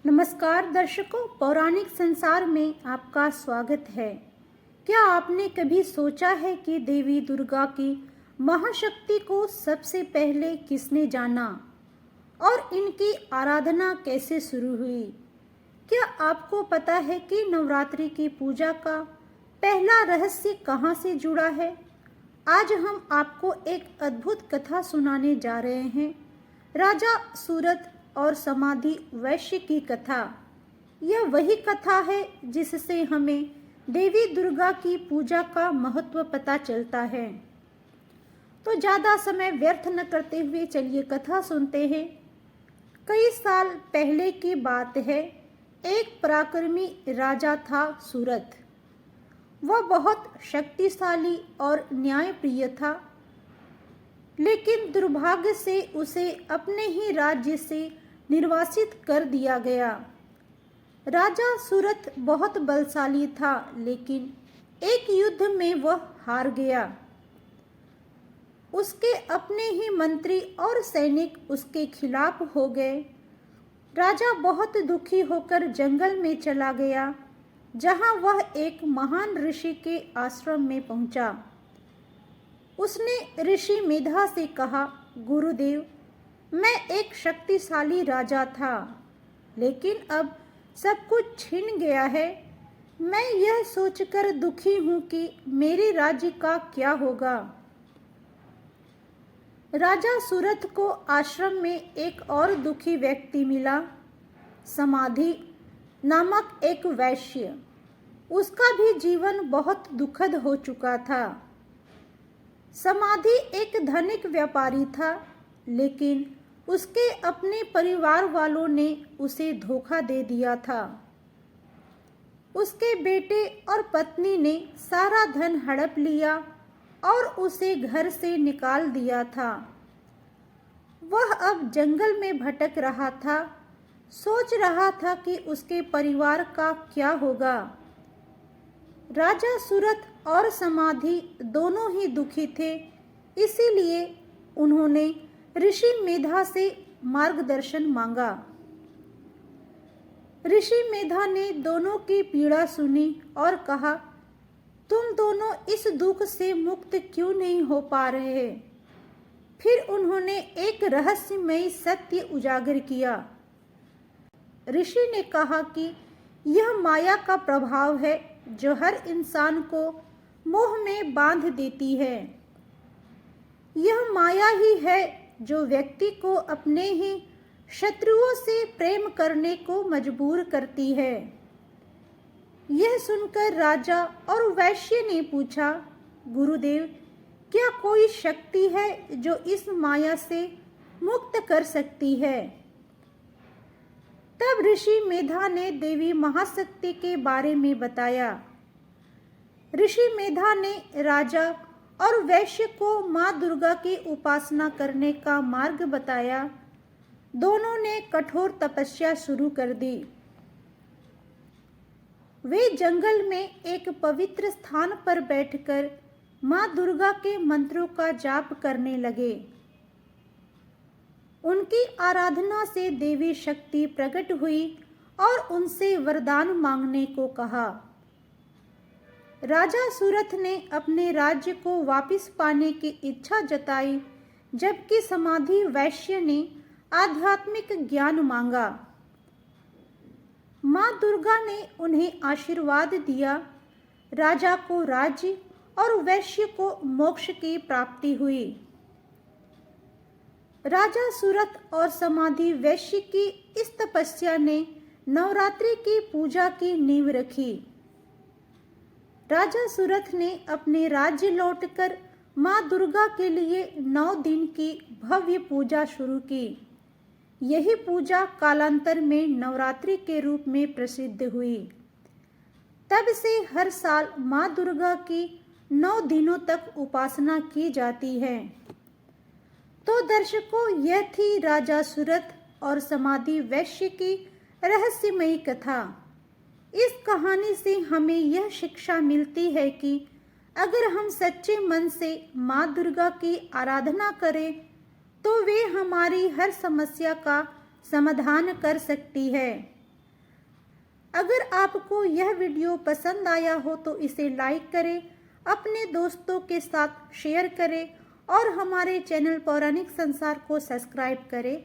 नमस्कार दर्शकों, पौराणिक संसार में आपका स्वागत है। क्या आपने कभी सोचा है कि देवी दुर्गा की महाशक्ति को सबसे पहले किसने जाना और इनकी आराधना कैसे शुरू हुई? क्या आपको पता है कि नवरात्रि की पूजा का पहला रहस्य कहाँ से जुड़ा है? आज हम आपको एक अद्भुत कथा सुनाने जा रहे हैं, राजा सूरत और समाधि वैश्य की कथा। यह वही कथा है जिससे हमें देवी दुर्गा की पूजा का महत्व पता चलता है। तो ज़्यादा समय व्यर्थ न करते हुए चलिए कथा सुनते हैं। कई साल पहले की बात है, एक पराक्रमी राजा था सूरत। वह बहुत शक्तिशाली और न्यायप्रिय था, लेकिन दुर्भाग्य से उसे अपने ही राज्य से निर्वासित कर दिया गया। राजा सूरत बहुत बलशाली था, लेकिन एक युद्ध में वह हार गया। उसके अपने ही मंत्री और सैनिक उसके खिलाफ हो गए। राजा बहुत दुखी होकर जंगल में चला गया, जहां वह एक महान ऋषि के आश्रम में पहुंचा। उसने ऋषि मेधा से कहा, गुरुदेव, मैं एक शक्तिशाली राजा था, लेकिन अब सब कुछ छिन गया है। मैं यह सोचकर दुखी हूं कि मेरे राज्य का क्या होगा। राजा सूरत को आश्रम में एक और दुखी व्यक्ति मिला, समाधि नामक एक वैश्य। उसका भी जीवन बहुत दुखद हो चुका था। समाधि एक धनिक व्यापारी था, लेकिन उसके अपने परिवार वालों ने उसे धोखा दे दिया था। उसके बेटे और पत्नी ने सारा धन हड़प लिया और उसे घर से निकाल दिया था। वह अब जंगल में भटक रहा था, सोच रहा था कि उसके परिवार का क्या होगा। राजा सूरत और समाधि दोनों ही दुखी थे, इसीलिए उन्होंने ऋषि मेधा से मार्गदर्शन मांगा। ऋषि मेधा ने दोनों की पीड़ा सुनी और कहा, तुम दोनों इस दुख से मुक्त क्यों नहीं हो पा रहे? फिर उन्होंने एक रहस्यमयी सत्य उजागर किया। ऋषि ने कहा कि यह माया का प्रभाव है जो हर इंसान को मोह में बांध देती है। यह माया ही है जो व्यक्ति को अपने ही शत्रुओं से प्रेम करने को मजबूर करती है। यह सुनकर राजा और वैश्य ने पूछा, गुरुदेव, क्या कोई शक्ति है जो इस माया से मुक्त कर सकती है? तब ऋषि मेधा ने देवी महाशक्ति के बारे में बताया। ऋषि मेधा ने राजा और वैश्य को मां दुर्गा की उपासना करने का मार्ग बताया। दोनों ने कठोर तपस्या शुरू कर दी। वे जंगल में एक पवित्र स्थान पर बैठकर मां दुर्गा के मंत्रों का जाप करने लगे। उनकी आराधना से देवी शक्ति प्रकट हुई और उनसे वरदान मांगने को कहा। राजा सूरत ने अपने राज्य को वापस पाने की इच्छा जताई, जबकि समाधि वैश्य ने आध्यात्मिक ज्ञान मांगा। मां दुर्गा ने उन्हें आशीर्वाद दिया। राजा को राज्य और वैश्य को मोक्ष की प्राप्ति हुई। राजा सूरत और समाधि वैश्य की इस तपस्या ने नवरात्रि की पूजा की नींव रखी। राजा सूरत ने अपने राज्य लौटकर मां दुर्गा के लिए 9 दिन की भव्य पूजा शुरू की। यही पूजा कालांतर में नवरात्रि के रूप में प्रसिद्ध हुई। तब से हर साल मां दुर्गा की 9 दिनों तक उपासना की जाती है। तो दर्शकों, यह थी राजा सूरत और समाधि वैश्य की रहस्यमयी कथा। इस कहानी से हमें यह शिक्षा मिलती है कि अगर हम सच्चे मन से मां दुर्गा की आराधना करें तो वे हमारी हर समस्या का समाधान कर सकती है। अगर आपको यह वीडियो पसंद आया हो तो इसे लाइक करें, अपने दोस्तों के साथ शेयर करें और हमारे चैनल पौराणिक संसार को सब्सक्राइब करें।